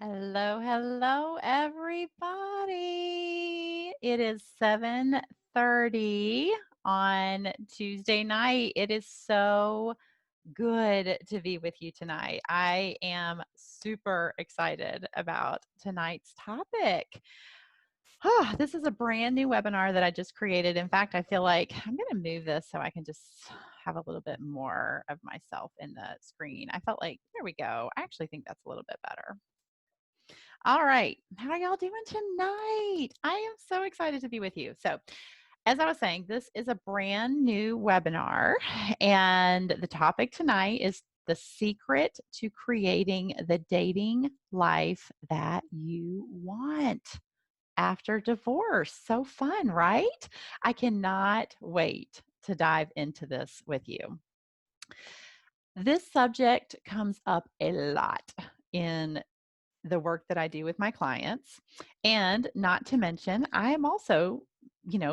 Hello, hello, everybody. It is 7:30 on Tuesday night. It is so good to be with you tonight. I am super excited about tonight's topic. This is a brand new webinar that I just created. In fact, I feel like I'm going to move this so I can just have a little bit more of myself in the screen. I felt like, there we go. I actually think that's a little bit better. All right. How y'all doing tonight? I am so excited to be with you. So, as I was saying, this is a brand new webinar, and the topic tonight is the secret to creating the dating life that you want after divorce. So fun, right? I cannot wait to dive into this with you. This subject comes up a lot in the work that I do with my clients. And not to mention, I am also,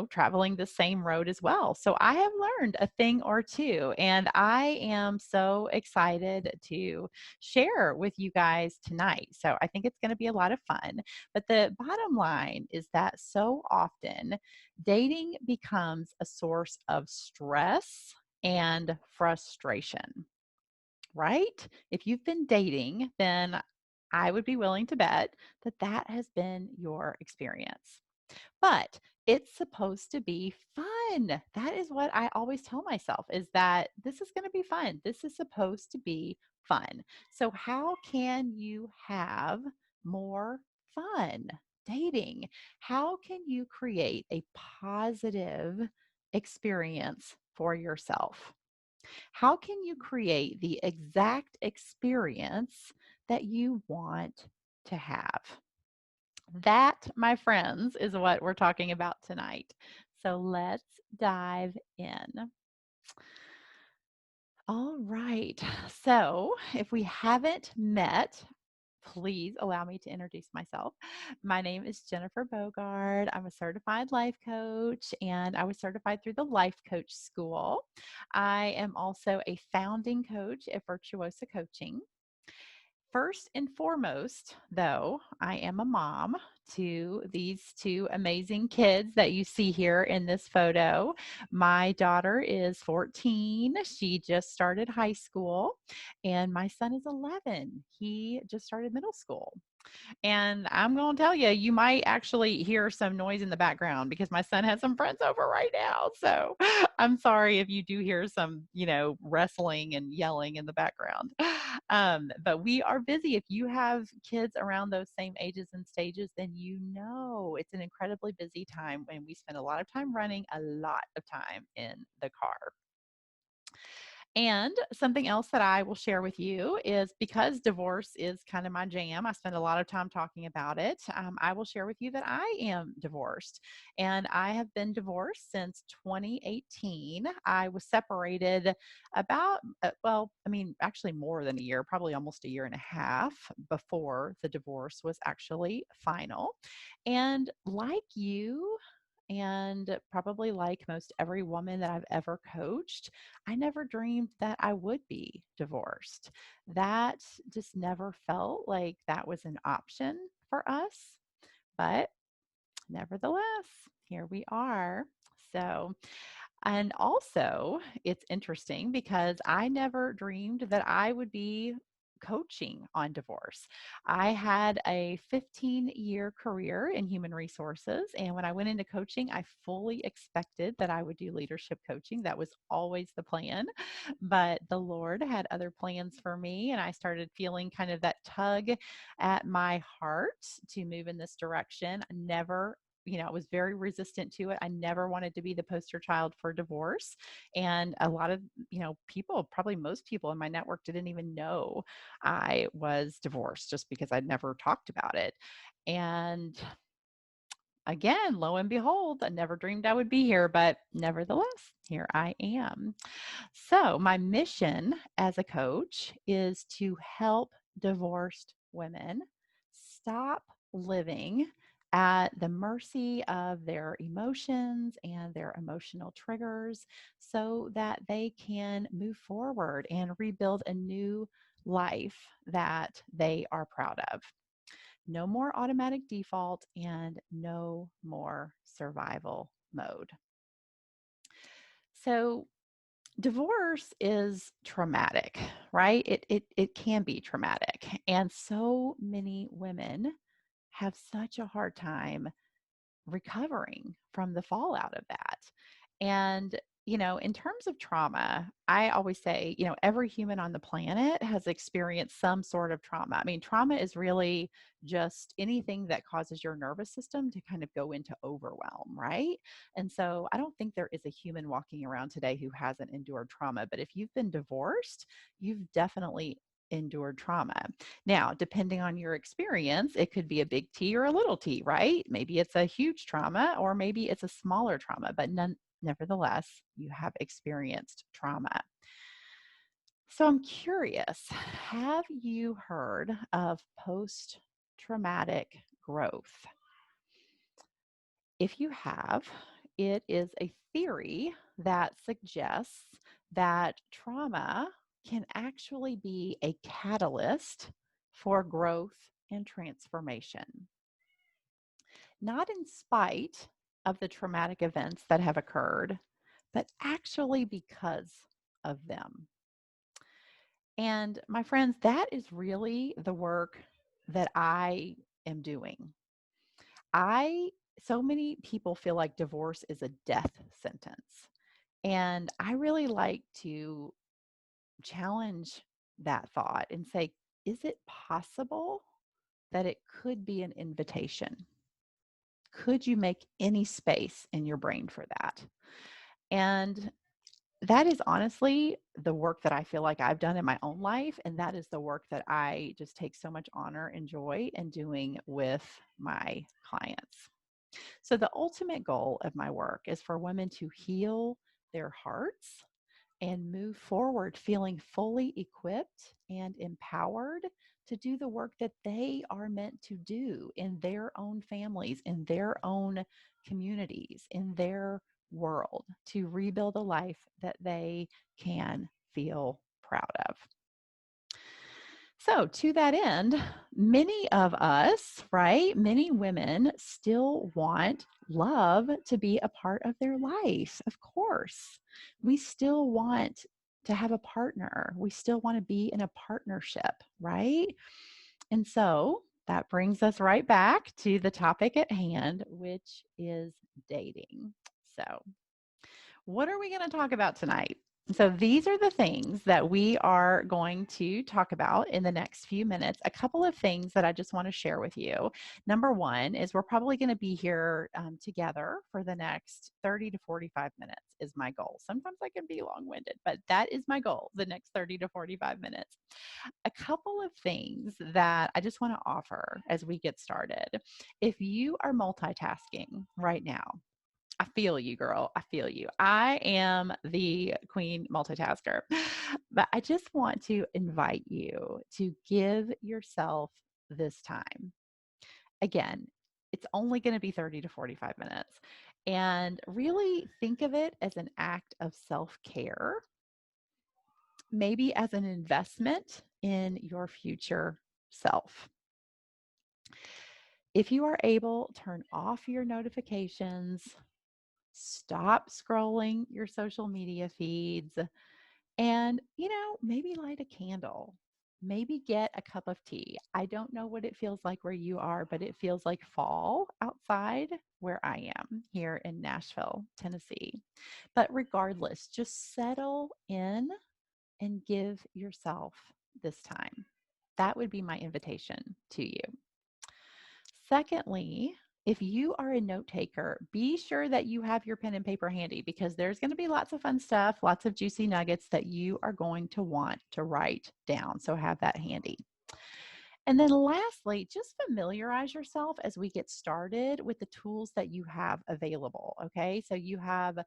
traveling the same road as well. So I have learned a thing or two, and I am so excited to share with you guys tonight. So I think it's going to be a lot of fun. But the bottom line is that so often dating becomes a source of stress and frustration, right? If you've been dating, then I would be willing to bet that that has been your experience. But it's supposed to be fun. That is what I always tell myself, is that this is going to be fun. This is supposed to be fun. So how can you have more fun dating? How can you create a positive experience for yourself? How can you create the exact experience that you want to have? That, my friends, is what we're talking about tonight. So let's dive in. All right. So, if we haven't met, please allow me to introduce myself. My name is Jennifer Bogard. I'm a certified life coach, and I was certified through the Life Coach School. I am also a founding coach at Virtuosa Coaching. First and foremost, though, I am a mom to these two amazing kids that you see here in this photo. My daughter is 14. She just started high school, and my son is 11. He just started middle school. And I'm going to tell you, you might actually hear some noise in the background because my son has some friends over right now. So I'm sorry if you do hear some, wrestling and yelling in the background. But we are busy. If you have kids around those same ages and stages, then you know it's an incredibly busy time when we spend a lot of time running, a lot of time in the car. And something else that I will share with you is, because divorce is kind of my jam, I spend a lot of time talking about it. I will share with you that I am divorced, and I have been divorced since 2018. I was separated about, actually more than a year, probably almost a year and a half before the divorce was actually final. And like you, and probably like most every woman that I've ever coached, I never dreamed that I would be divorced. That just never felt like that was an option for us. But nevertheless, here we are. So, and also, it's interesting because I never dreamed that I would be coaching on divorce. I had a 15-year career in human resources. And when I went into coaching, I fully expected that I would do leadership coaching. That was always the plan. But the Lord had other plans for me. And I started feeling kind of that tug at my heart to move in this direction. I never, I was very resistant to it. I never wanted to be the poster child for divorce. And a lot of, people, probably most people in my network, didn't even know I was divorced just because I'd never talked about it. And again, lo and behold, I never dreamed I would be here, but nevertheless, here I am. So, my mission as a coach is to help divorced women stop living at the mercy of their emotions and their emotional triggers so that they can move forward and rebuild a new life that they are proud of. No more automatic default and no more survival mode. So, divorce is traumatic, right? It can be traumatic. And so many women have such a hard time recovering from the fallout of that. And, in terms of trauma, I always say, every human on the planet has experienced some sort of trauma. I mean, trauma is really just anything that causes your nervous system to kind of go into overwhelm, right? And so I don't think there is a human walking around today who hasn't endured trauma. But if you've been divorced, you've definitely endured trauma. Now, depending on your experience, it could be a big T or a little t, right? Maybe it's a huge trauma or maybe it's a smaller trauma, but nevertheless, you have experienced trauma. So I'm curious, have you heard of post traumatic growth? If you have, it is a theory that suggests that trauma can actually be a catalyst for growth and transformation, not in spite of the traumatic events that have occurred, but actually because of them. And my friends, that is really the work that I am doing. I So many people feel like divorce is a death sentence. And I really like to challenge that thought and say, is it possible that it could be an invitation? Could you make any space in your brain for that? And that is honestly the work that I feel like I've done in my own life. And that is the work that I just take so much honor and joy in doing with my clients. So, the ultimate goal of my work is for women to heal their hearts and move forward feeling fully equipped and empowered to do the work that they are meant to do in their own families, in their own communities, in their world, to rebuild a life that they can feel proud of. So, to that end, many of us, right, many women still want love to be a part of their life. Of course, we still want to have a partner, we still want to be in a partnership, right? And so, that brings us right back to the topic at hand, which is dating. So, what are we going to talk about tonight? So, these are the things that we are going to talk about in the next few minutes. A couple of things that I just want to share with you. Number one is we're probably going to be here together for the next 30 to 45 minutes, is my goal. Sometimes I can be long winded, but that is my goal, the next 30 to 45 minutes. A couple of things that I just want to offer as we get started. If you are multitasking right now, I feel you, girl. I feel you. I am the queen multitasker. But I just want to invite you to give yourself this time. Again, it's only going to be 30 to 45 minutes. And really think of it as an act of self care, maybe as an investment in your future self. If you are able, turn off your notifications, stop scrolling your social media feeds, and, maybe light a candle. Maybe get a cup of tea. I don't know what it feels like where you are, but it feels like fall outside where I am here in Nashville, Tennessee. But regardless, just settle in and give yourself this time. That would be my invitation to you. Secondly, if you are a note taker, be sure that you have your pen and paper handy because there's going to be lots of fun stuff, lots of juicy nuggets that you are going to want to write down. So have that handy. And then lastly, just familiarize yourself as we get started with the tools that you have available. Okay, so you have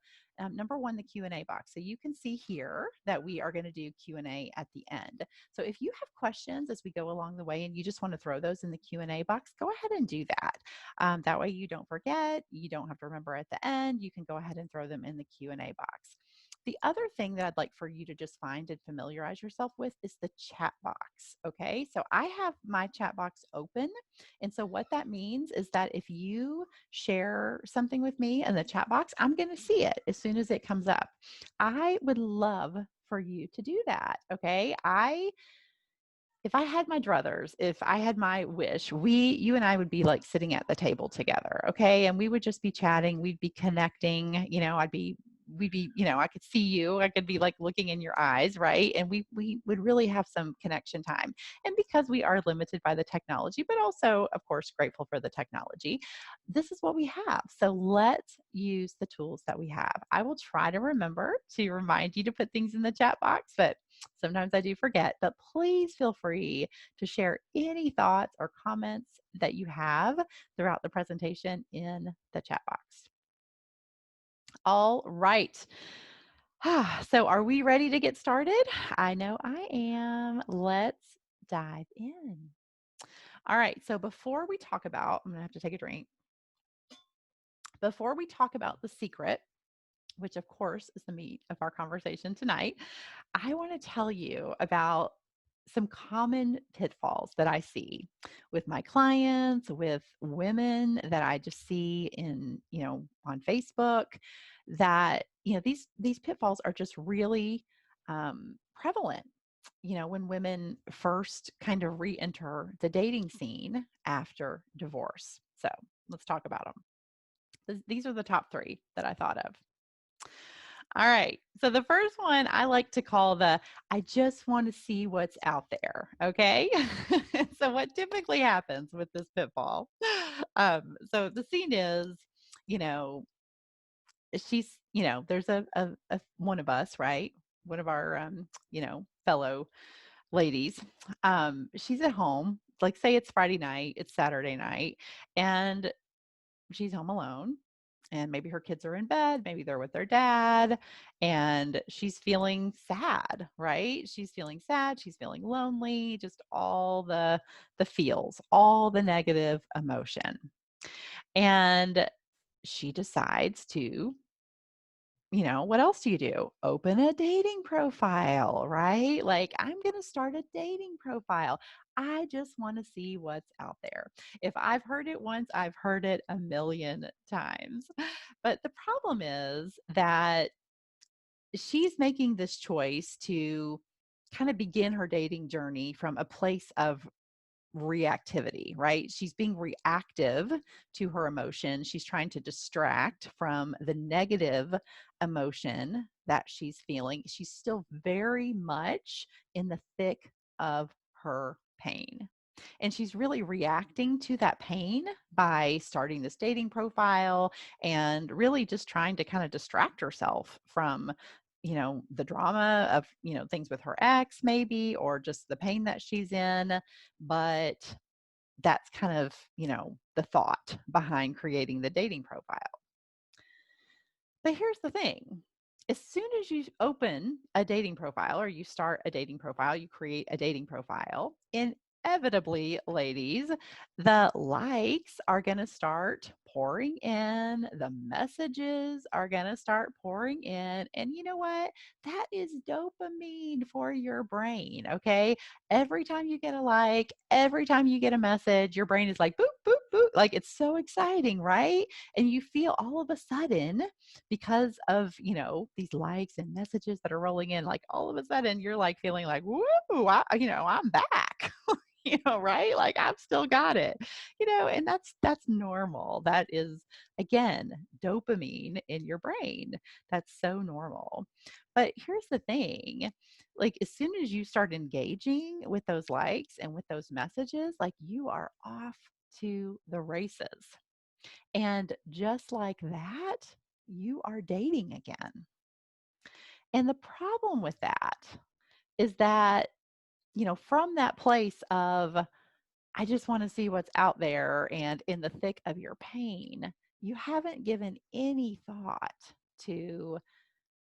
number one, the Q&A box. So you can see here that we are going to do Q&A at the end. So if you have questions as we go along the way and you just want to throw those in the Q&A box, go ahead and do that. That way you don't forget, you don't have to remember at the end, you can go ahead and throw them in the Q&A box. The other thing that I'd like for you to just find and familiarize yourself with is the chat box. Okay. So I have my chat box open. And so what that means is that if you share something with me in the chat box, I'm going to see it as soon as it comes up. I would love for you to do that. Okay. If I had my druthers, if I had my wish, you and I would be like sitting at the table together, okay? And we would just be chatting, we'd be connecting, we'd be, I could see you, I could be like looking in your eyes, right? And we would really have some connection time. And because we are limited by the technology, but also, of course, grateful for the technology, this is what we have. So let's use the tools that we have. I will try to remember to remind you to put things in the chat box, but sometimes I do forget, but please feel free to share any thoughts or comments that you have throughout the presentation in the chat box. All right. So, are we ready to get started? I know I am. Let's dive in. All right. So, before we talk about, I'm going to have to take a drink. Before we talk about the secret, which of course is the meat of our conversation tonight, I want to tell you about some common pitfalls that I see with my clients, with women that I just see in, on Facebook that, these pitfalls are just really prevalent. When women first kind of re-enter the dating scene after divorce. So let's talk about them. These are the top three that I thought of. All right. So the first one I like to call I just want to see what's out there. Okay. So what typically happens with this pitfall? So the scene is, you know, there's a one of us, right? One of our, fellow ladies. She's at home. Like, say it's Friday night, it's Saturday night, and she's home alone, and maybe her kids are in bed, maybe they're with their dad, and she's feeling sad, right? She's feeling sad, she's feeling lonely, just all the feels, all the negative emotion. And she decides to, what else do you do? Open a dating profile, right? Like, I'm going to start a dating profile. I just want to see what's out there. If I've heard it once, I've heard it a million times. But the problem is that she's making this choice to kind of begin her dating journey from a place of reactivity, right? She's being reactive to her emotion. She's trying to distract from the negative emotion that she's feeling. She's still very much in the thick of her pain. And she's really reacting to that pain by starting this dating profile and really just trying to kind of distract herself from the drama of things with her ex maybe, or just the pain that she's in. But that's kind of the thought behind creating the dating profile. But here's the thing. As soon as you open a dating profile or you start a dating profile, you create a dating profile, inevitably, ladies, the likes are going to start pouring in, the messages are going to start pouring in. And you know what? That is dopamine for your brain. Okay. Every time you get a like, every time you get a message, your brain is like, boop, boop, boop. Like, it's so exciting, right? And you feel all of a sudden, because of these likes and messages that are rolling in, like all of a sudden you're like feeling like, woo, I'm back. Right? Like, I've still got it. And that's normal. That is, again, dopamine in your brain. That's so normal. But here's the thing, like, as soon as you start engaging with those likes and with those messages, like, you are off to the races. And just like that, you are dating again. And the problem with that is that, from that place of, I just want to see what's out there, and in the thick of your pain, you haven't given any thought to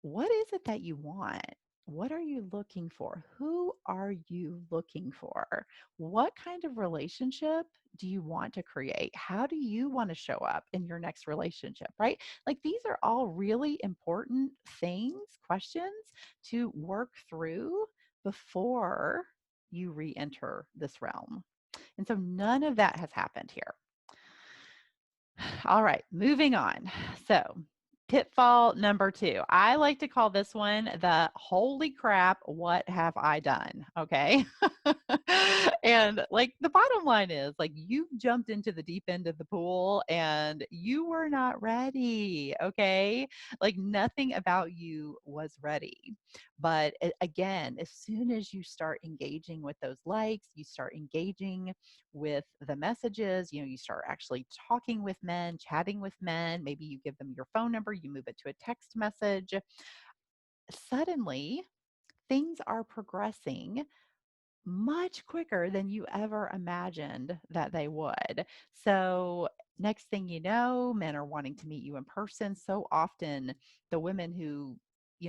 what is it that you want? What are you looking for? Who are you looking for? What kind of relationship do you want to create? How do you want to show up in your next relationship, right? Like these are all really important things, questions to work through before you re enter this realm. And so none of that has happened here. All right, moving on. So, pitfall number 2. I like to call this one the holy crap, what have I done? Okay. And like the bottom line is like you jumped into the deep end of the pool and you were not ready. Okay. Like nothing about you was ready. But again, as soon as you start engaging with those likes, you start engaging with the messages, you start actually talking with men, chatting with men, maybe you give them your phone number, you move it to a text message. Suddenly, things are progressing much quicker than you ever imagined that they would. So, next thing you know, men are wanting to meet you in person. So often, the women who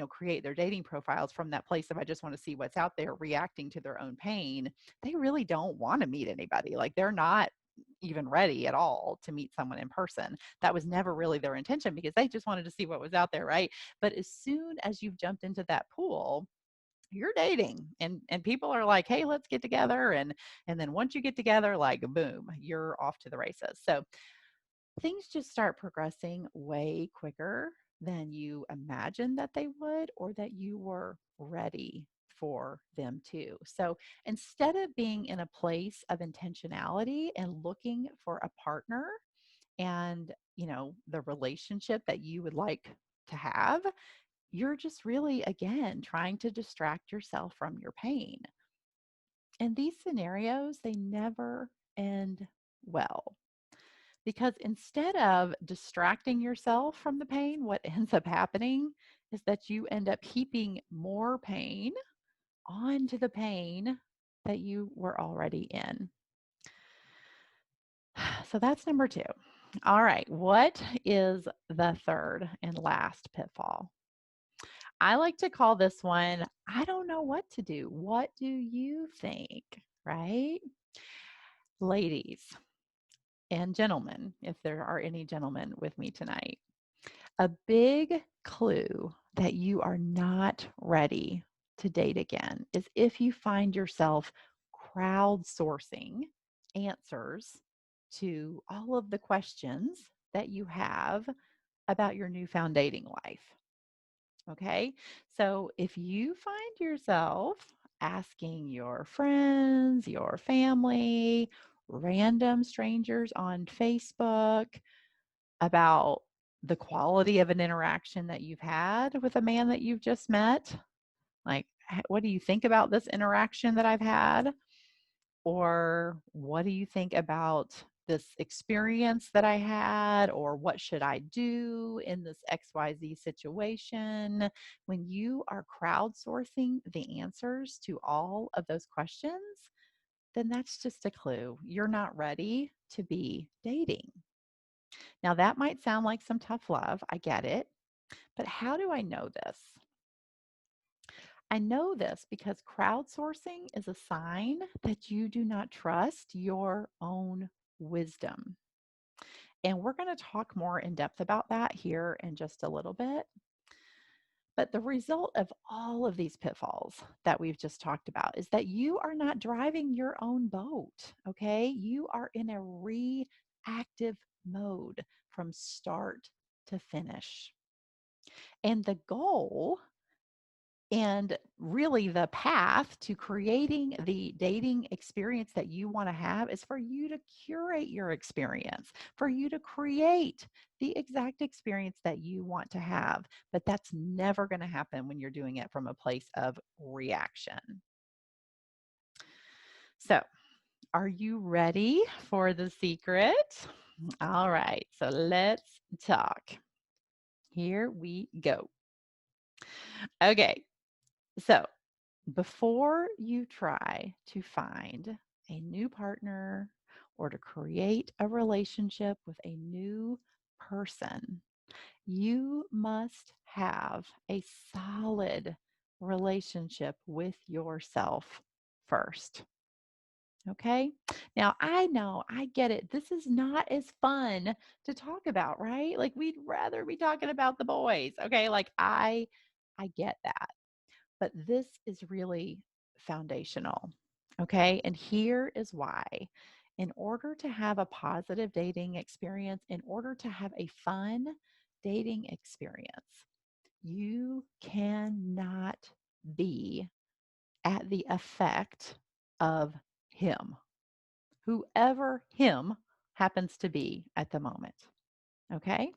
create their dating profiles from that place of I just want to see what's out there, reacting to their own pain, they really don't want to meet anybody. Like they're not even ready at all to meet someone in person. That was never really their intention because they just wanted to see what was out there, right? But as soon as you've jumped into that pool, you're dating and people are like, hey, let's get together, and then once you get together, like boom, you're off to the races. So things just start progressing way quicker than you imagined that they would or that you were ready for them to. So instead of being in a place of intentionality and looking for a partner and the relationship that you would like to have, you're just really, again, trying to distract yourself from your pain. And these scenarios, they never end well because instead of distracting yourself from the pain, what ends up happening is that you end up heaping more pain onto the pain that you were already in. So that's number 2. All right. What is the third and last pitfall? I like to call this one, I don't know what to do. What do you think? Right? Ladies and gentlemen, if there are any gentlemen with me tonight, a big clue that you are not ready to date again is if you find yourself crowdsourcing answers to all of the questions that you have about your newfound dating life. Okay. So if you find yourself asking your friends, your family, random strangers on Facebook about the quality of an interaction that you've had with a man that you've just met, like, what do you think about this interaction that I've had? Or what do you think about this experience that I had? Or what should I do in this XYZ situation? When you are crowdsourcing the answers to all of those questions, then that's just a clue. You're not ready to be dating. Now, that might sound like some tough love. I get it. But how do I know this? I know this because crowdsourcing is a sign that you do not trust your own wisdom. And we're going to talk more in depth about that here in just a little bit. But the result of all of these pitfalls that we've just talked about is that you are not driving your own boat, okay? You are in a reactive mode from start to finish. And the goal and really, the path to creating the dating experience that you want to have is for you to curate your experience, for you to create the exact experience that you want to have. But that's never going to happen when you're doing it from a place of reaction. So, are you ready for the secret? All right, so let's talk. Here we go. Okay, so before you try to find a new partner or to create a relationship with a new person, you must have a solid relationship with yourself first. Okay. Now I know, I get it. This is not as fun to talk about, right? Like we'd rather be talking about the boys. Okay. Like I get that. But this is really foundational. Okay. And here is why. In order to have a positive dating experience, in order to have a fun dating experience, you cannot be at the effect of him, whoever him happens to be at the moment. Okay.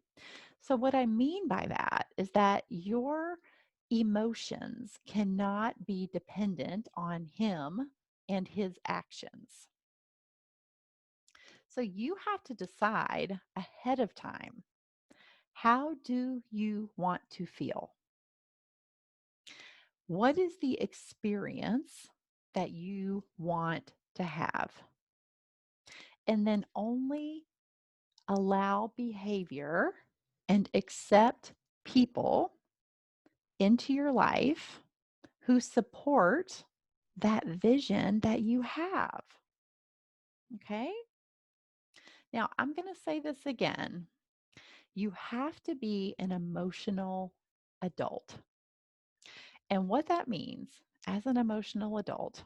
So, what I mean by that is that your emotions cannot be dependent on him and his actions. So, you have to decide ahead of time, how do you want to feel? What is the experience that you want to have? And then only allow behavior and accept people into your life who support that vision that you have. Okay. Now, I'm going to say this again. You have to be an emotional adult. And what that means as an emotional adult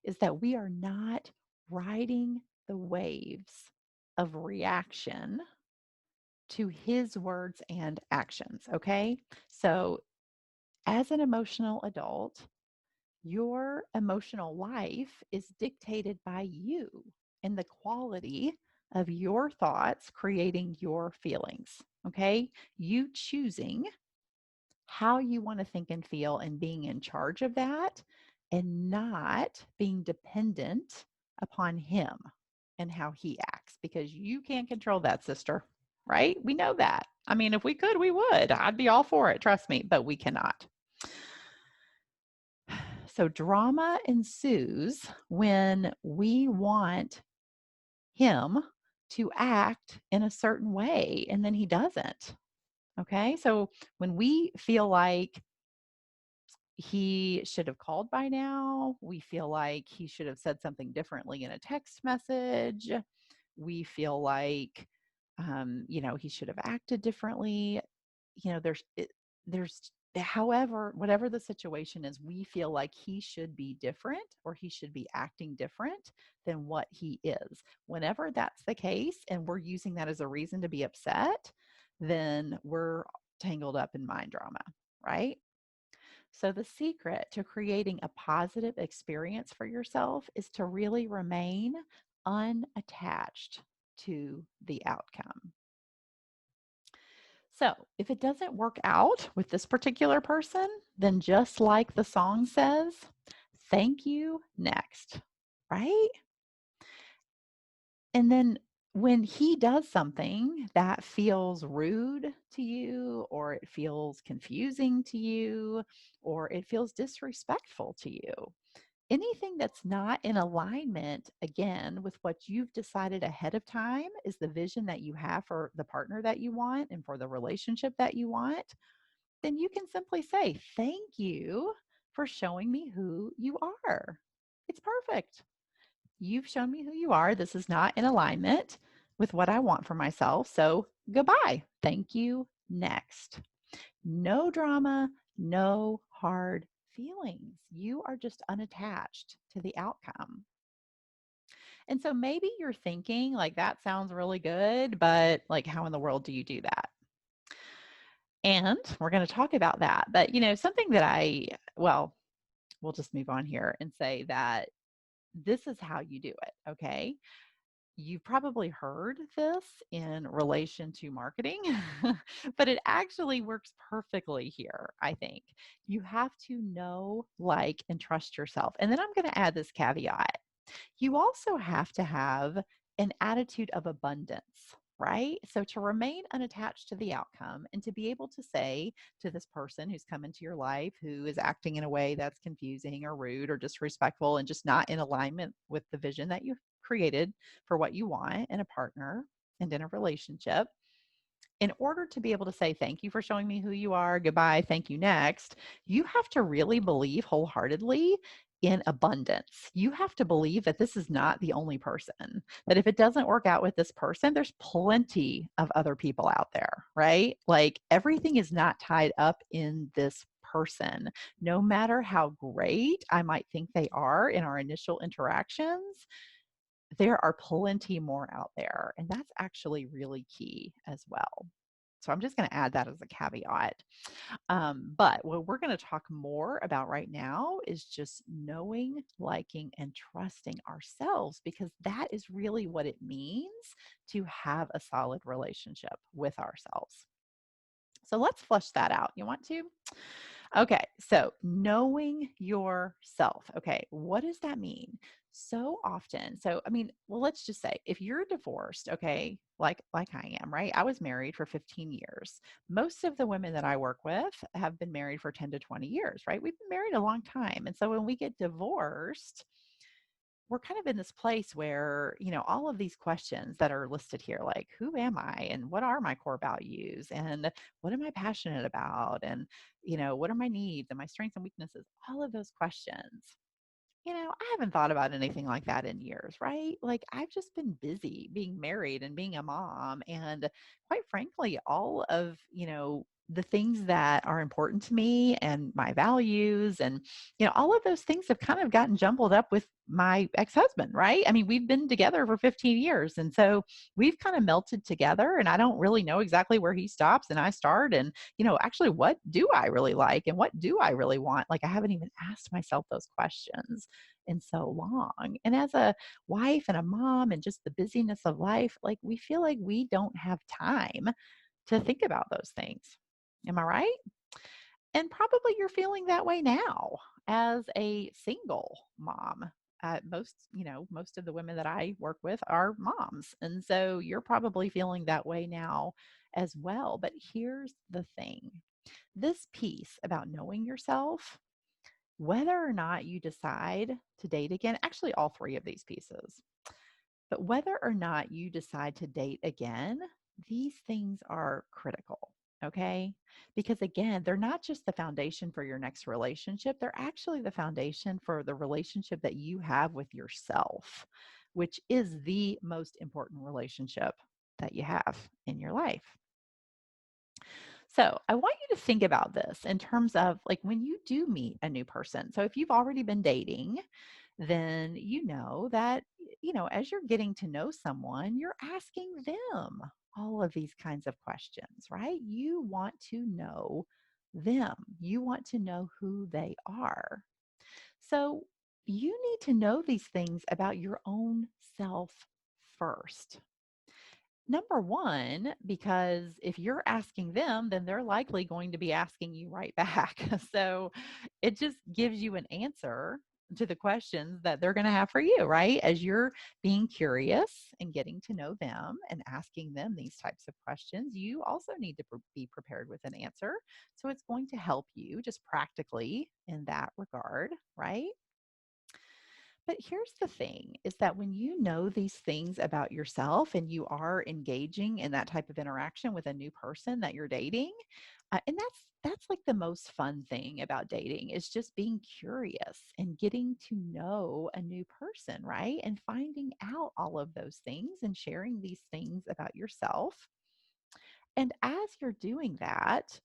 is that we are not riding the waves of reaction to his words and actions. Okay. So, as an emotional adult, your emotional life is dictated by you and the quality of your thoughts creating your feelings. Okay. You choosing how you want to think and feel and being in charge of that and not being dependent upon him and how he acts because you can't control that, sister. Right? We know that. I mean, if we could, we would. I'd be all for it. Trust me, but we cannot. So drama ensues when we want him to act in a certain way and then he doesn't. Okay. So when we feel like he should have called by now, we feel like he should have said something differently in a text message, we feel like, he should have acted differently. There's however, whatever the situation is, we feel like he should be different or he should be acting different than what he is. Whenever that's the case and we're using that as a reason to be upset, then we're tangled up in mind drama, right? So, the secret to creating a positive experience for yourself is to really remain unattached to the outcome. So, if it doesn't work out with this particular person, then just like the song says, thank you next, right? And then when he does something that feels rude to you, or it feels confusing to you, or it feels disrespectful to you, anything that's not in alignment, again, with what you've decided ahead of time is the vision that you have for the partner that you want and for the relationship that you want, then you can simply say, thank you for showing me who you are. It's perfect. You've shown me who you are. This is not in alignment with what I want for myself. So goodbye. Thank you. Next. No drama, no hard feelings. You are just unattached to the outcome. And so maybe you're thinking, like, that sounds really good, but like, how in the world do you do that? And we're going to talk about that. But, something that well, we'll just move on here and say that this is how you do it. Okay. You've probably heard this in relation to marketing, but it actually works perfectly here, I think. You have to know, like, and trust yourself. And then I'm going to add this caveat. You also have to have an attitude of abundance, right? So to remain unattached to the outcome and to be able to say to this person who's come into your life who is acting in a way that's confusing or rude or disrespectful and just not in alignment with the vision that you've created for what you want in a partner and in a relationship, in order to be able to say, thank you for showing me who you are, goodbye, thank you, next, you have to really believe wholeheartedly in abundance. You have to believe that this is not the only person, that if it doesn't work out with this person, there's plenty of other people out there, right? Like everything is not tied up in this person. No matter how great I might think they are in our initial interactions, there are plenty more out there. And that's actually really key as well. So I'm just going to add that as a caveat. But what we're going to talk more about right now is just knowing, liking, and trusting ourselves, because that is really what it means to have a solid relationship with ourselves. So let's flush that out. You want to? Okay, so knowing yourself. Okay, what does that mean? So often, I mean, well, let's just say if you're divorced, okay, like I am, right? I was married for 15 years. Most of the women that I work with have been married for 10 to 20 years, right? We've been married a long time. And so when we get divorced, we're kind of in this place where, all of these questions that are listed here, like who am I and what are my core values and what am I passionate about and, what are my needs and my strengths and weaknesses, all of those questions. I haven't thought about anything like that in years, right? Like I've just been busy being married and being a mom. And quite frankly, all of, the things that are important to me and my values and, all of those things have kind of gotten jumbled up with my ex-husband, right? I mean, we've been together for 15 years. And so we've kind of melted together and I don't really know exactly where he stops and I start. And, actually, what do I really like and what do I really want? Like I haven't even asked myself those questions in so long. And as a wife and a mom and just the busyness of life, like we feel like we don't have time to think about those things. Am I right? And probably you're feeling that way now as a single mom. Most of the women that I work with are moms. And so you're probably feeling that way now as well. But here's the thing, this piece about knowing yourself, whether or not you decide to date again, actually, all three of these pieces, but whether or not you decide to date again, these things are critical. Okay. Because again, they're not just the foundation for your next relationship, they're actually the foundation for the relationship that you have with yourself, which is the most important relationship that you have in your life. So I want you to think about this in terms of like when you do meet a new person. So if you've already been dating, then you know that, as you're getting to know someone, you're asking them all of these kinds of questions, right? You want to know them, you want to know who they are. So you need to know these things about your own self first. Number one, because if you're asking them, then they're likely going to be asking you right back. So it just gives you an answer to the questions that they're going to have for you, right? As you're being curious and getting to know them and asking them these types of questions, you also need to be prepared with an answer. So it's going to help you just practically in that regard, right? But here's the thing is that when you know these things about yourself and you are engaging in that type of interaction with a new person that you're dating, and that's like the most fun thing about dating is just being curious and getting to know a new person, right? And finding out all of those things and sharing these things about yourself. And as you're doing that,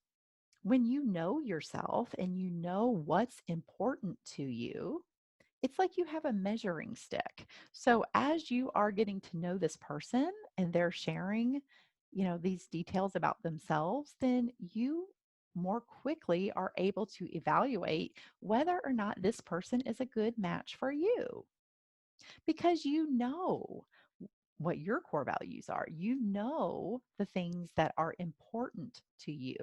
when you know yourself and you know what's important to you, it's like you have a measuring stick. So as you are getting to know this person and they're sharing, these details about themselves, then you more quickly are able to evaluate whether or not this person is a good match for you because you know what your core values are. You know the things that are important to you.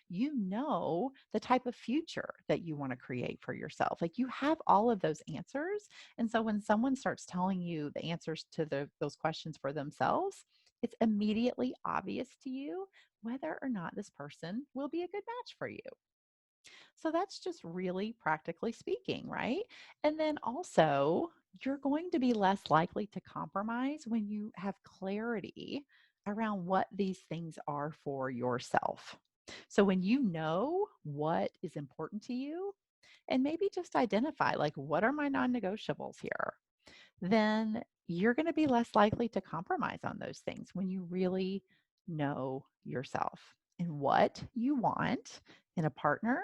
You know the type of future that you want to create for yourself. Like you have all of those answers. And so when someone starts telling you the answers to those questions for themselves, it's immediately obvious to you whether or not this person will be a good match for you. So that's just really practically speaking, right? And then also, you're going to be less likely to compromise when you have clarity around what these things are for yourself. So when you know what is important to you, and maybe just identify like what are my non-negotiables here, then you're going to be less likely to compromise on those things when you really know yourself and what you want in a partner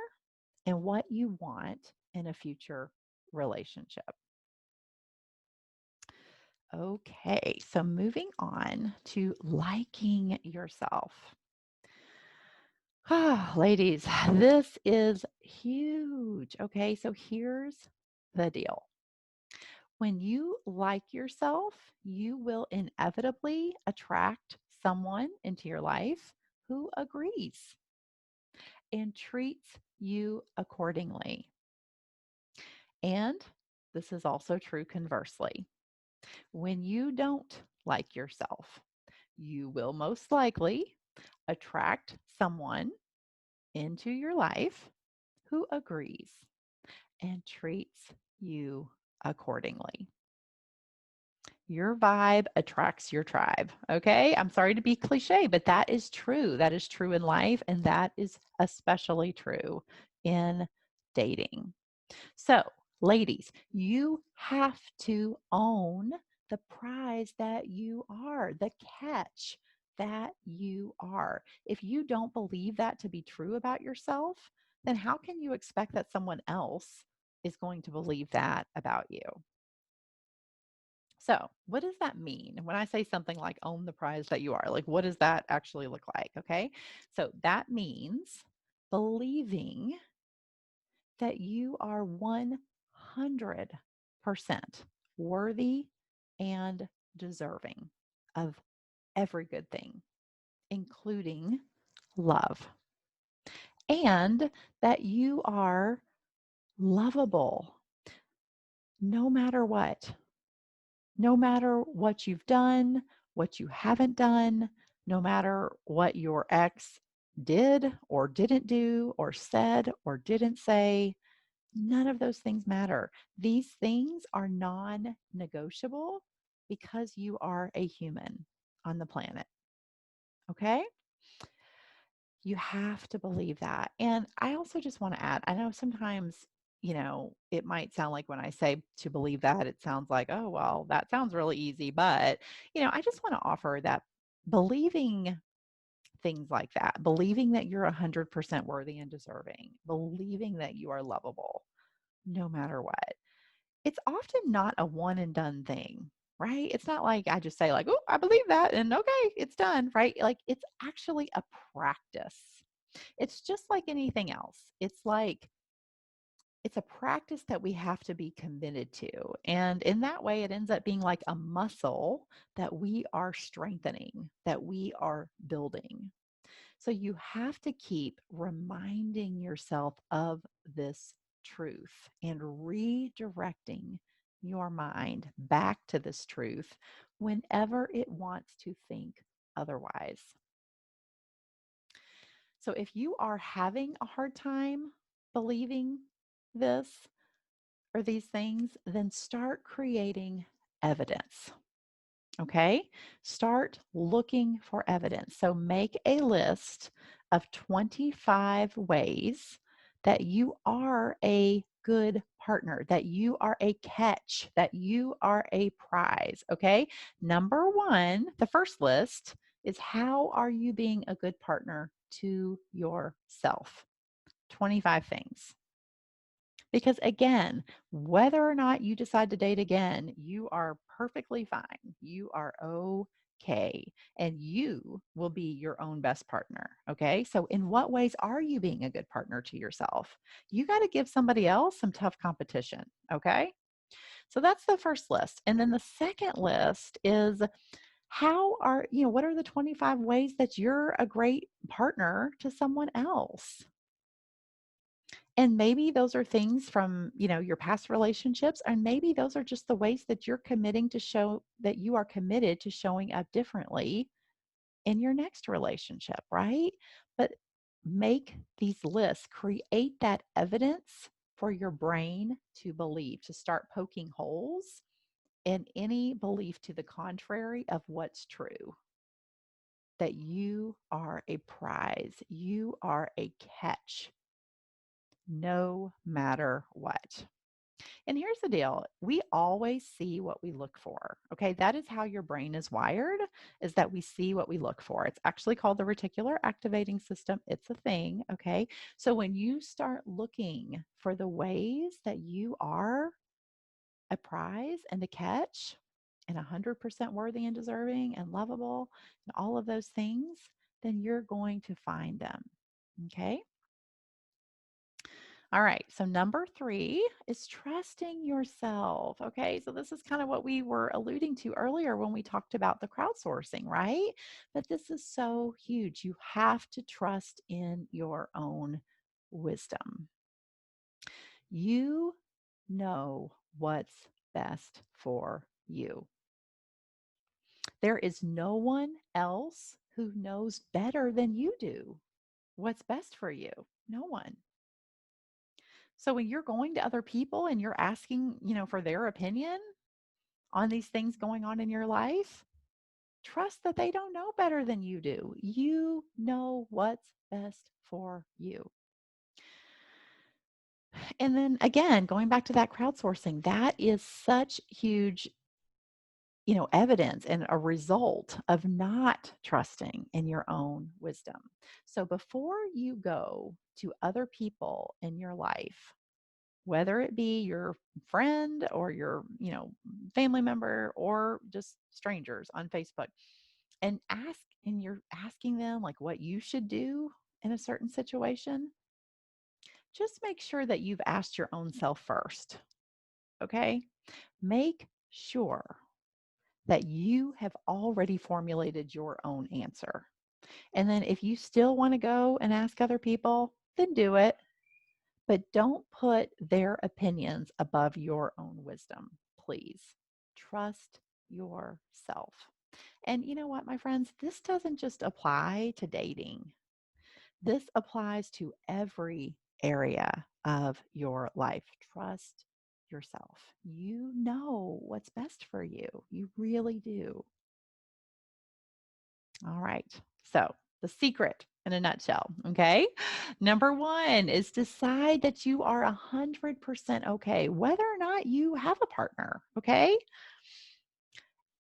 and what you want in a future relationship. Okay, so moving on to liking yourself. Ah, ladies, this is huge. Okay, so here's the deal. When you like yourself, you will inevitably attract someone into your life who agrees and treats you accordingly. And this is also true conversely. When you don't like yourself, you will most likely attract someone into your life who agrees and treats you accordingly. Your vibe attracts your tribe. Okay. I'm sorry to be cliche, but that is true. That is true in life. And that is especially true in dating. So, ladies, you have to own the prize that you are, the catch that you are. If you don't believe that to be true about yourself, then how can you expect that someone else is going to believe that about you? So, what does that mean? When I say something like own the prize that you are, like what does that actually look like? Okay. So, that means believing that you are 100% worthy and deserving of every good thing, including love, and that you are lovable no matter what. No matter what you've done, what you haven't done, no matter what your ex did or didn't do, or said or didn't say, none of those things matter. These things are non negotiable because you are a human on the planet. Okay? You have to believe that. And I also just want to add, I know sometimes, it might sound like when I say to believe that, it sounds like, oh, well, that sounds really easy. But, I just want to offer that believing things like that, believing that you're 100% worthy and deserving, believing that you are lovable no matter what. It's often not a one and done thing, right? It's not like I just say like, "Oh, I believe that," and okay, it's done, right? Like it's actually a practice. It's just like anything else. It's a practice that we have to be committed to. And in that way, it ends up being like a muscle that we are strengthening, that we are building. So you have to keep reminding yourself of this truth and redirecting your mind back to this truth whenever it wants to think otherwise. So if you are having a hard time believing this or these things, then start creating evidence. Okay. Start looking for evidence. So make a list of 25 ways that you are a good partner, that you are a catch, that you are a prize. Okay. Number one, the first list is how are you being a good partner to yourself? 25 things. Because again, whether or not you decide to date again, you are perfectly fine. You are okay. And you will be your own best partner. Okay. So, in what ways are you being a good partner to yourself? You got to give somebody else some tough competition. Okay. So, that's the first list. And then the second list is what are the 25 ways that you're a great partner to someone else? And maybe those are things from, your past relationships, and maybe those are just the ways that you're committing to show that you are committed to showing up differently in your next relationship, right? But make these lists, create that evidence for your brain to believe, to start poking holes in any belief to the contrary of what's true. that you are a prize. You are a catch, no matter what. And here's the deal. We always see what we look for. Okay. That is how your brain is wired, is that we see what we look for. It's actually called the reticular activating system. It's a thing. Okay. So when you start looking for the ways that you are a prize and a catch and 100% worthy and deserving and lovable and all of those things, then you're going to find them. Okay. All right. So, number three is trusting yourself. Okay. So, this is kind of what we were alluding to earlier when we talked about the crowdsourcing, right? But this is so huge. You have to trust in your own wisdom. You know what's best for you. There is no one else who knows better than you do what's best for you. No one. So when you're going to other people and you're asking, for their opinion on these things going on in your life, trust that they don't know better than you do. You know what's best for you. And then again, going back to that crowdsourcing, that is such huge, evidence and a result of not trusting in your own wisdom. So before you go to other people in your life, whether it be your friend or your, family member or just strangers on Facebook, and you're asking them like what you should do in a certain situation, just make sure that you've asked your own self first. Okay? Make sure that you have already formulated your own answer. And then if you still want to go and ask other people, then do it. But don't put their opinions above your own wisdom, please. Trust yourself. And you know what, my friends? This doesn't just apply to dating, this applies to every area of your life. Trust yourself. You know what's best for you. You really do. All right. So, the secret in a nutshell, okay? Number one is decide that you are 100% okay, whether or not you have a partner, okay?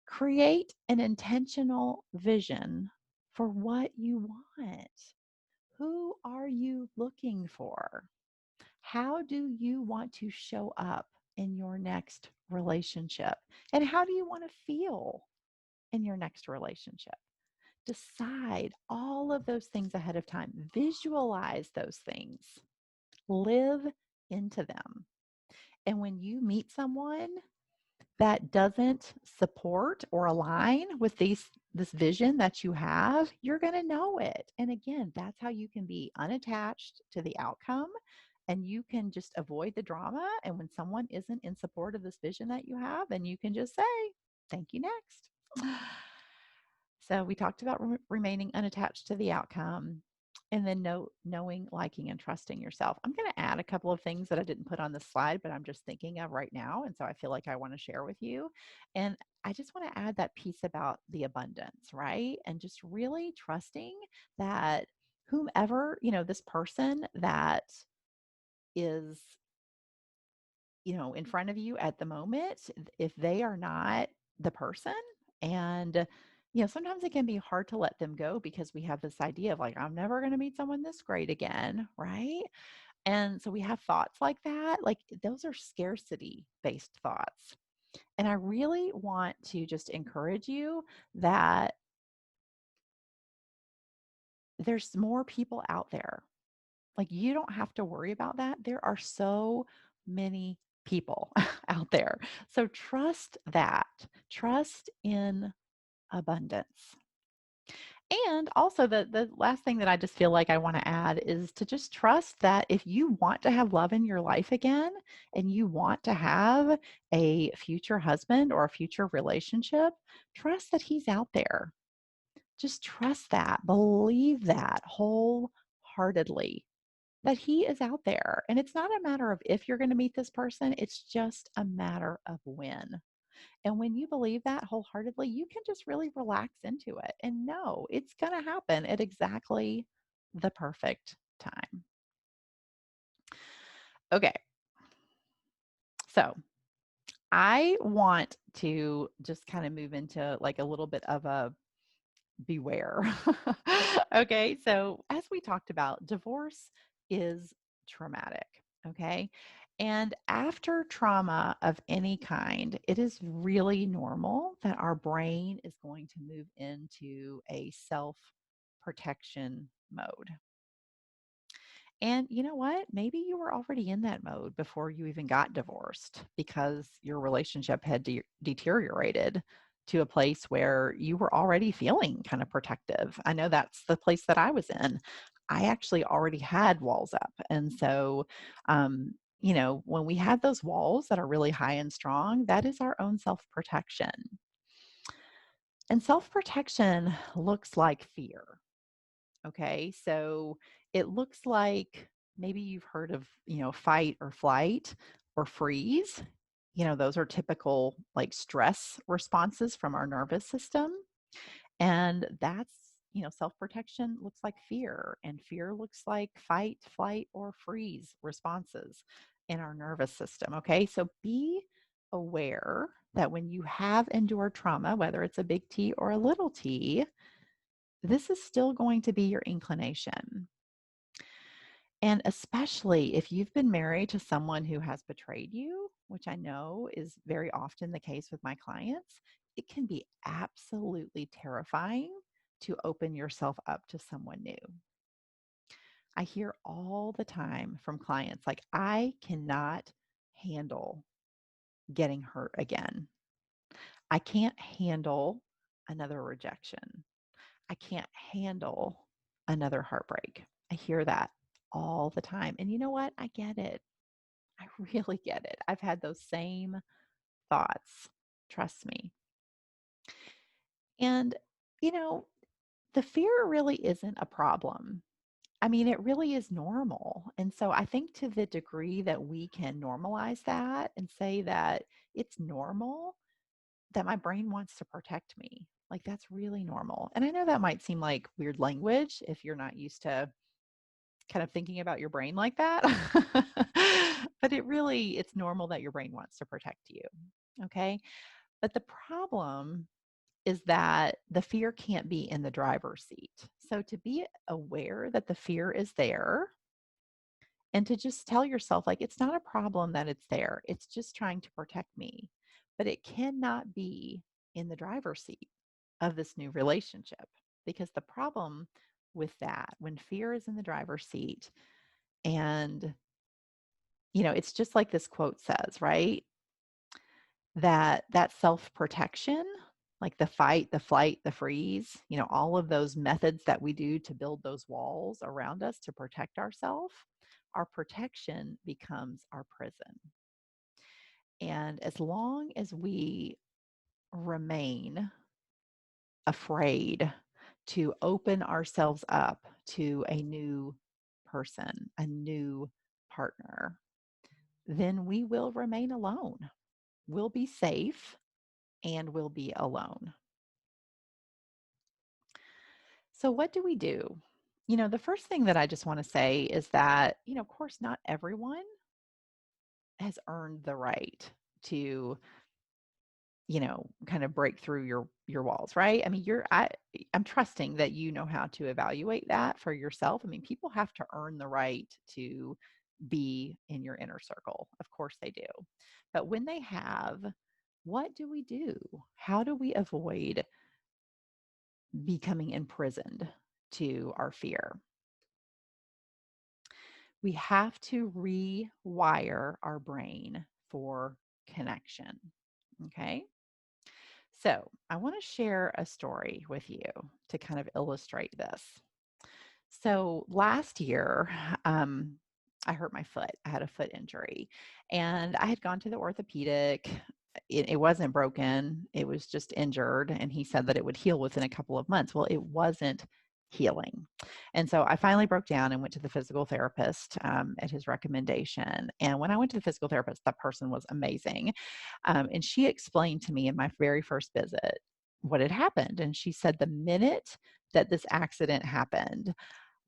Create an intentional vision for what you want. Who are you looking for? How do you want to show up in your next relationship? And how do you want to feel in your next relationship? Decide all of those things ahead of time. Visualize those things. Live into them. And when you meet someone that doesn't support or align with this vision that you have, you're going to know it. And again, that's how you can be unattached to the outcome and you can just avoid the drama. And when someone isn't in support of this vision that you have, then you can just say, thank you, next. So we talked about remaining unattached to the outcome and then knowing, liking, and trusting yourself. I'm going to add a couple of things that I didn't put on the slide, but I'm just thinking of right now. And so I feel like I want to share with you. And I just want to add that piece about the abundance, right? And just really trusting that whomever, this person that is, in front of you at the moment, if they are not the person, and sometimes it can be hard to let them go because we have this idea of like, I'm never going to meet someone this great again, right? And so we have thoughts like that, like those are scarcity based thoughts. And I really want to just encourage you that there's more people out there. Like, you don't have to worry about that. There are so many people out there. So trust that. Trust in abundance. And also, the last thing that I just feel like I want to add is to just trust that if you want to have love in your life again and you want to have a future husband or a future relationship, trust that he's out there. Just trust that. Believe that wholeheartedly, that he is out there. And it's not a matter of if you're going to meet this person, it's just a matter of when. And when you believe that wholeheartedly, you can just really relax into it and know it's going to happen at exactly the perfect time. Okay. So I want to just kind of move into like a little bit of a beware. Okay. So, as we talked about, divorce is traumatic. Okay. And after trauma of any kind, it is really normal that our brain is going to move into a self protection mode. And you know what? Maybe you were already in that mode before you even got divorced because your relationship had deteriorated to a place where you were already feeling kind of protective. I know that's the place that I was in. I actually already had walls up. And so, when we have those walls that are really high and strong, that is our own self protection. And self protection looks like fear. Okay. So it looks like maybe you've heard of, fight or flight or freeze. Those are typical like stress responses from our nervous system. And that's, self protection looks like fear, and fear looks like fight, flight, or freeze responses in our nervous system. Okay. So be aware that when you have endured trauma, whether it's a big T or a little t, this is still going to be your inclination. And especially if you've been married to someone who has betrayed you, which I know is very often the case with my clients, it can be absolutely terrifying to open yourself up to someone new. I hear all the time from clients like, I cannot handle getting hurt again. I can't handle another rejection. I can't handle another heartbreak. I hear that all the time. And you know what? I get it. I really get it. I've had those same thoughts. Trust me. And, you know, the fear really isn't a problem. I mean, it really is normal. And so I think to the degree that we can normalize that and say that it's normal that my brain wants to protect me, like that's really normal. And I know that might seem like weird language if you're not used to kind of thinking about your brain like that. But it's normal that your brain wants to protect you. Okay. But the problem is that the fear can't be in the driver's seat. So to be aware that the fear is there and to just tell yourself, like, it's not a problem that it's there, it's just trying to protect me. But it cannot be in the driver's seat of this new relationship because the problem with that, when fear is in the driver's seat, and, it's just like this quote says, right? That self-protection, like the fight, the flight, the freeze, all of those methods that we do to build those walls around us to protect ourselves, our protection becomes our prison. And as long as we remain afraid to open ourselves up to a new person, a new partner, then we will remain alone. We'll be safe and we'll be alone. So, what do we do? The first thing that I just want to say is that, of course, not everyone has earned the right to, kind of break through your walls, right? I mean, I'm trusting that you know how to evaluate that for yourself. I mean, people have to earn the right to be in your inner circle. Of course they do. But when they have, what do we do? How do we avoid becoming imprisoned to our fear? We have to rewire our brain for connection. Okay. So I want to share a story with you to kind of illustrate this. So last year, I hurt my foot. I had a foot injury and I had gone to the orthopedic. It wasn't broken, it was just injured. And he said that it would heal within a couple of months. Well, it wasn't healing. And so I finally broke down and went to the physical therapist at his recommendation. And when I went to the physical therapist, that person was amazing. And she explained to me in my very first visit what had happened. And she said, the minute that this accident happened,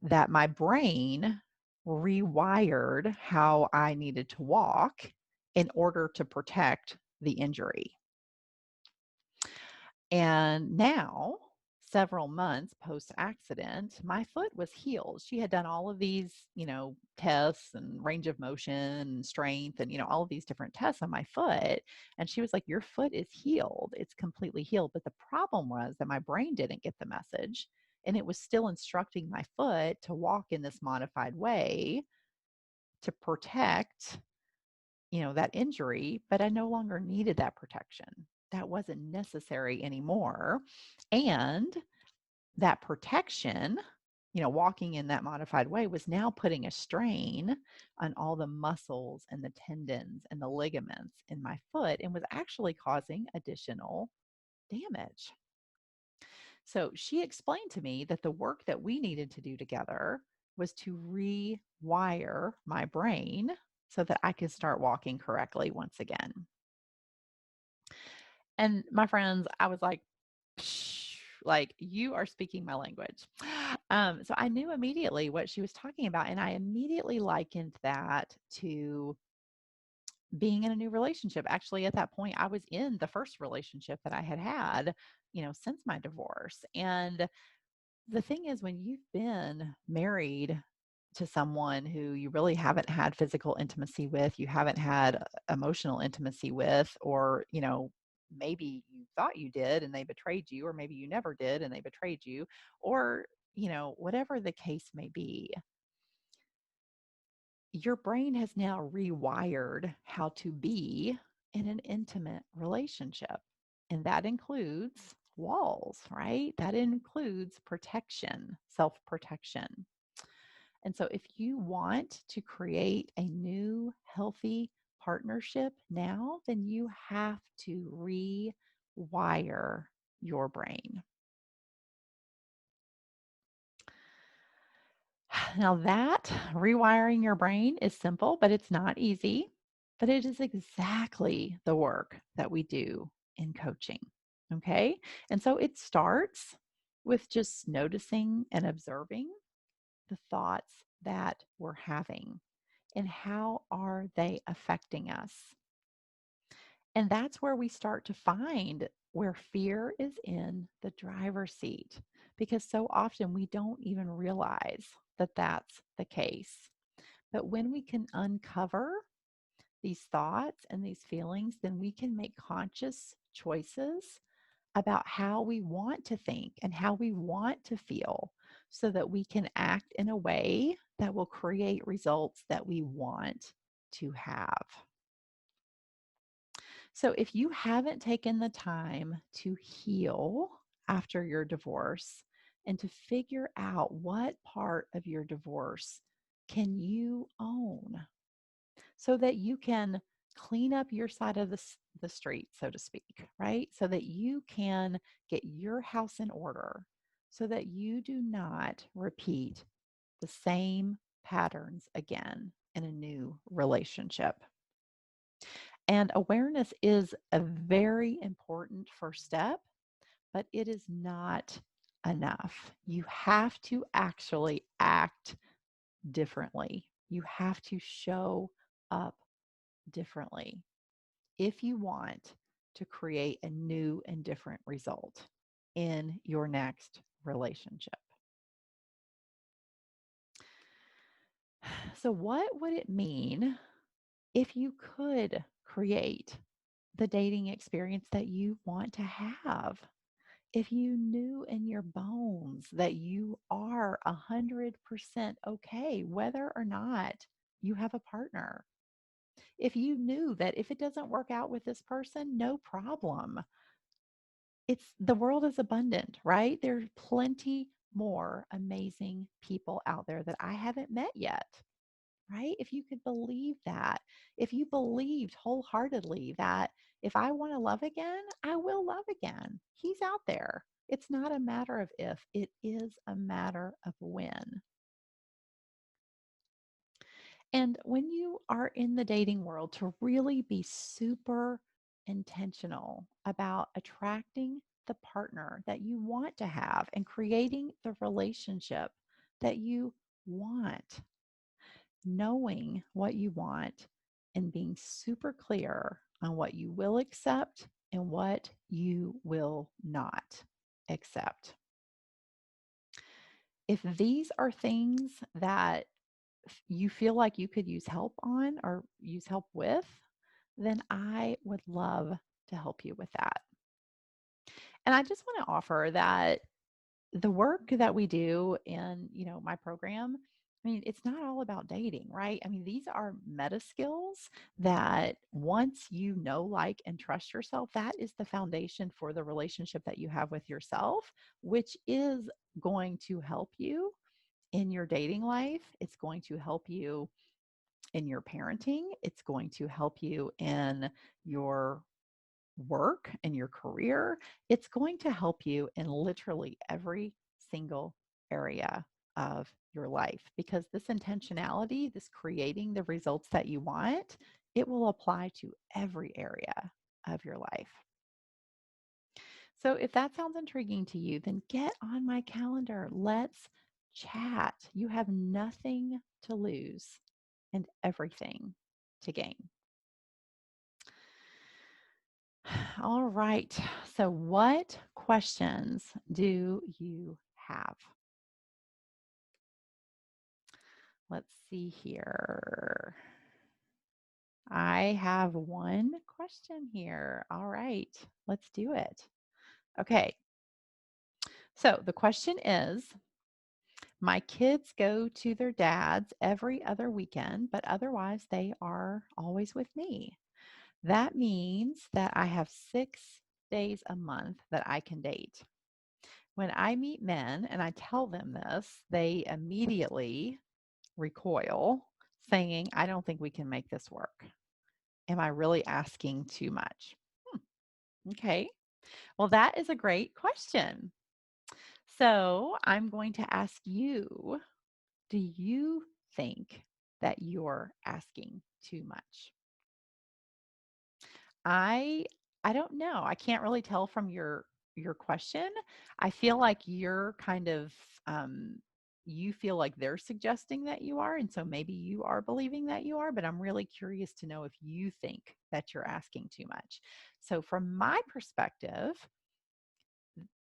that my brain rewired how I needed to walk in order to protect the injury. And now, several months post accident, my foot was healed. She had done all of these, tests and range of motion and strength and, all of these different tests on my foot. And she was like, your foot is healed. It's completely healed. But the problem was that my brain didn't get the message. And it was still instructing my foot to walk in this modified way to protect, that injury, but I no longer needed that protection. That wasn't necessary anymore. And that protection, walking in that modified way was now putting a strain on all the muscles and the tendons and the ligaments in my foot and was actually causing additional damage. So she explained to me that the work that we needed to do together was to rewire my brain so that I could start walking correctly once again. And my friends, I was like, "Psh, like you are speaking my language." So I knew immediately what she was talking about. And I immediately likened that to being in a new relationship. Actually, at that point, I was in the first relationship that I had had, since my divorce. And the thing is, when you've been married to someone who you really haven't had physical intimacy with, you haven't had emotional intimacy with, or, maybe you thought you did and they betrayed you, or maybe you never did and they betrayed you, or, whatever the case may be, your brain has now rewired how to be in an intimate relationship. And that includes walls, right? That includes protection, self protection. And so, if you want to create a new healthy partnership now, then you have to rewire your brain. Now, that rewiring your brain is simple, but it's not easy. But it is exactly the work that we do in coaching. Okay. And so it starts with just noticing and observing the thoughts that we're having and how are they affecting us. And that's where we start to find where fear is in the driver's seat, because so often we don't even realize that that's the case. But when we can uncover these thoughts and these feelings, then we can make conscious choices about how we want to think and how we want to feel so that we can act in a way that will create results that we want to have. So, if you haven't taken the time to heal after your divorce and to figure out what part of your divorce can you own so that you can clean up your side of the street, so to speak, right? So that you can get your house in order so that you do not repeat the same patterns again in a new relationship. And awareness is a very important first step, but it is not enough. You have to actually act differently. You have to show up differently if you want to create a new and different result in your next relationship. So, what would it mean if you could create the dating experience that you want to have? If you knew in your bones that you are 100% okay, whether or not you have a partner, if you knew that if it doesn't work out with this person, no problem. It's the world is abundant, right? There's plenty more amazing people out there that I haven't met yet, right? If you could believe that, if you believed wholeheartedly that if I want to love again, I will love again. He's out there. It's not a matter of if, it is a matter of when. And when you are in the dating world, to really be super intentional about attracting the partner that you want to have and creating the relationship that you want, knowing what you want and being super clear on what you will accept and what you will not accept. If these are things that you feel like you could use help on or use help with, then I would love to help you with that. And I just want to offer that the work that we do in, my program, I mean, it's not all about dating, right? I mean, these are meta skills that once you know, like, and trust yourself, that is the foundation for the relationship that you have with yourself, which is going to help you in your dating life. It's going to help you in your parenting. It's going to help you in your work and your career. It's going to help you in literally every single area of your life, because this intentionality, this creating the results that you want, it will apply to every area of your life. So if that sounds intriguing to you, then get on my calendar. Let's chat. You have nothing to lose and everything to gain. All right. So, what questions do you have? Let's see here. I have one question here. All right. Let's do it. Okay. So, the question is, my kids go to their dad's every other weekend, but otherwise they are always with me. That means that I have 6 days a month that I can date. When I meet men and I tell them this, they immediately recoil, saying, I don't think we can make this work. Am I really asking too much? Okay. Well, that is a great question. So I'm going to ask you, do you think that you're asking too much? I I don't know. I can't really tell from your question. I feel like you're kind of you feel like they're suggesting that you are, and so maybe you are believing that you are, but I'm really curious to know if you think that you're asking too much. So from my perspective,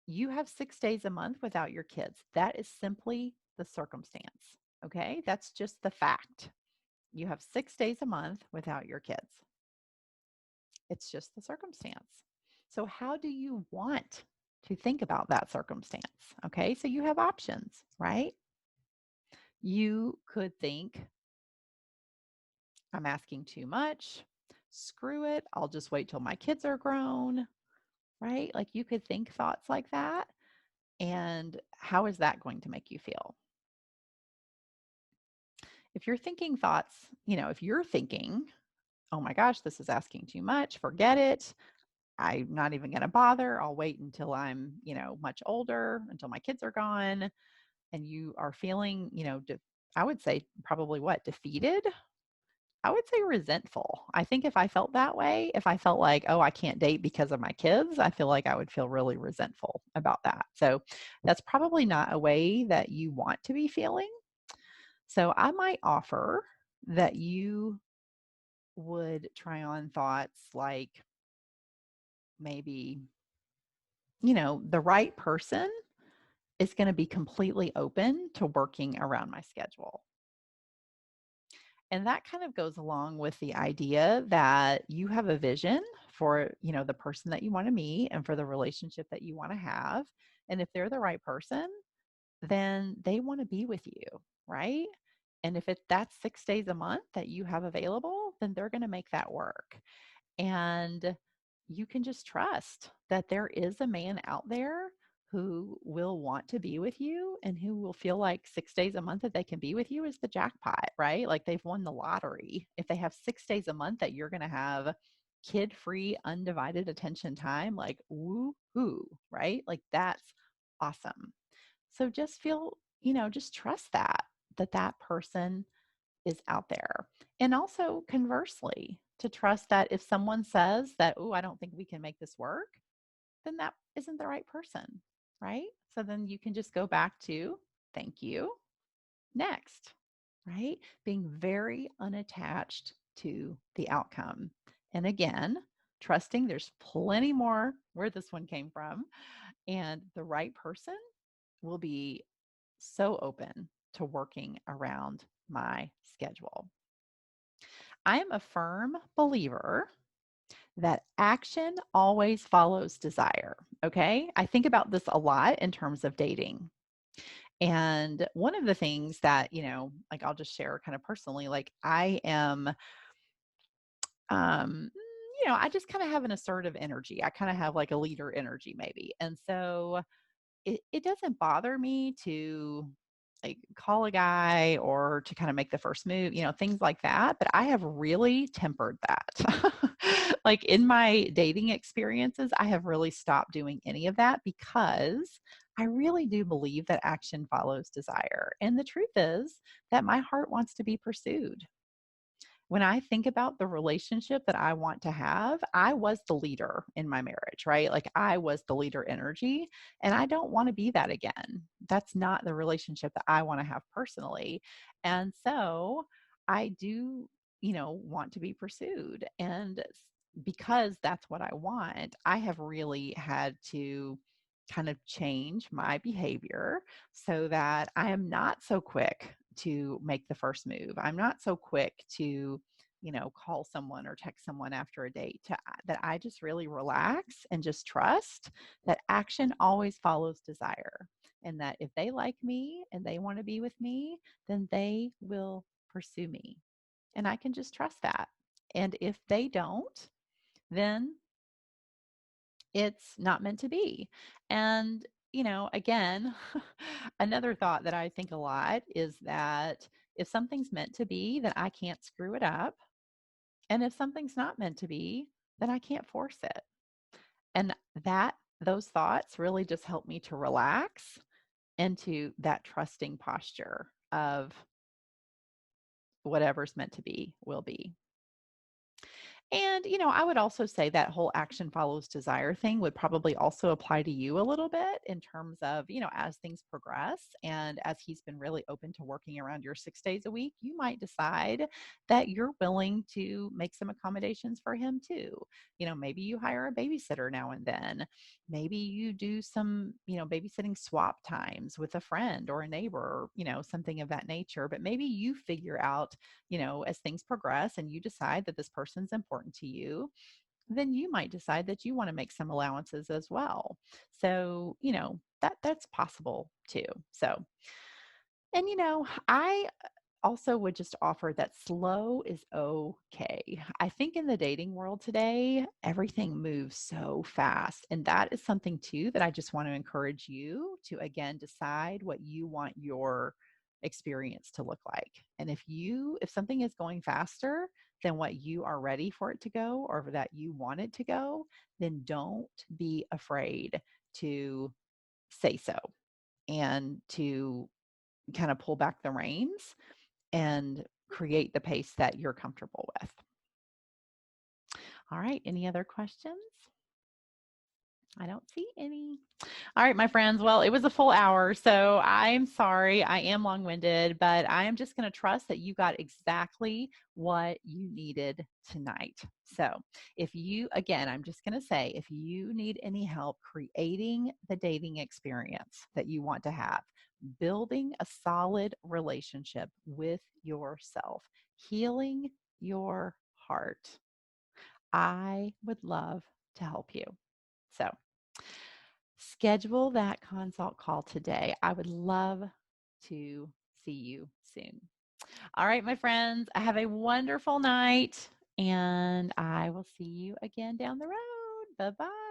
you have 6 days a month without your kids. That is simply the circumstance. Okay? That's just the fact. You have 6 days a month without your kids. It's just the circumstance. So, how do you want to think about that circumstance? Okay, so you have options, right? You could think, I'm asking too much. Screw it. I'll just wait till my kids are grown, right? Like you could think thoughts like that. And how is that going to make you feel? If you're thinking thoughts, if you're thinking, oh my gosh, this is asking too much, forget it. I'm not even going to bother. I'll wait until I'm, much older, until my kids are gone. And you are feeling, I would say probably what, defeated? I would say resentful. I think if I felt that way, if I felt like, oh, I can't date because of my kids, I feel like I would feel really resentful about that. So that's probably not a way that you want to be feeling. So I might offer that you would try on thoughts like maybe, the right person is going to be completely open to working around my schedule. And that kind of goes along with the idea that you have a vision for, the person that you want to meet and for the relationship that you want to have. And if they're the right person, then they want to be with you, right? And if that's 6 days a month that you have available, then they're going to make that work. And you can just trust that there is a man out there who will want to be with you and who will feel like 6 days a month that they can be with you is the jackpot, right? Like they've won the lottery. If they have 6 days a month that you're going to have kid-free, undivided attention time, like woo-hoo, right? Like that's awesome. So just feel, just trust that person is out there. And also conversely, to trust that if someone says that, oh, I don't think we can make this work, then that isn't the right person, right? So then you can just go back to thank you, next, right? Being very unattached to the outcome. And again, trusting there's plenty more where this one came from, and the right person will be so open to working around my schedule. I am a firm believer that action always follows desire. Okay. I think about this a lot in terms of dating. And one of the things that, like I'll just share kind of personally, like I am, um, I just kind of have an assertive energy. I kind of have like a leader energy, maybe. And so it doesn't bother me to like call a guy or to kind of make the first move, things like that. But I have really tempered that. Like in my dating experiences, I have really stopped doing any of that because I really do believe that action follows desire. And the truth is that my heart wants to be pursued. When I think about the relationship that I want to have, I was the leader in my marriage, right? Like I was the leader energy, and I don't want to be that again. That's not the relationship that I want to have personally. And so I do, want to be pursued. And because that's what I want, I have really had to kind of change my behavior so that I am not so quick to make the first move. I'm not so quick to, call someone or text someone after a date, that I just really relax and just trust that action always follows desire. And that if they like me and they want to be with me, then they will pursue me. And I can just trust that. And if they don't, then it's not meant to be. And, again, another thought that I think a lot is that if something's meant to be, then I can't screw it up. And if something's not meant to be, then I can't force it. And those thoughts really just help me to relax into that trusting posture of whatever's meant to be will be. And, I would also say that whole action follows desire thing would probably also apply to you a little bit in terms of, as things progress and as he's been really open to working around your 6 days a week, you might decide that you're willing to make some accommodations for him too. Maybe you hire a babysitter now and then. Maybe you do some, babysitting swap times with a friend or a neighbor, or, something of that nature. But maybe you figure out, as things progress and you decide that this person's important to you, then you might decide that you want to make some allowances as well. So, that's possible too. So, and I also would just offer that slow is okay. I think in the dating world today, everything moves so fast. And that is something too that I just want to encourage you to again decide what you want your experience to look like. And if something is going faster than what you are ready for it to go or that you want it to go, then don't be afraid to say so and to kind of pull back the reins and create the pace that you're comfortable with. All right. Any other questions? I don't see any. All right, my friends. Well, it was a full hour, so I'm sorry. I am long winded, but I am just going to trust that you got exactly what you needed tonight. So, again, I'm just going to say, if you need any help creating the dating experience that you want to have, building a solid relationship with yourself, healing your heart, I would love to help you. So, schedule that consult call today. I would love to see you soon. All right, my friends, have a wonderful night, and I will see you again down the road. Bye bye.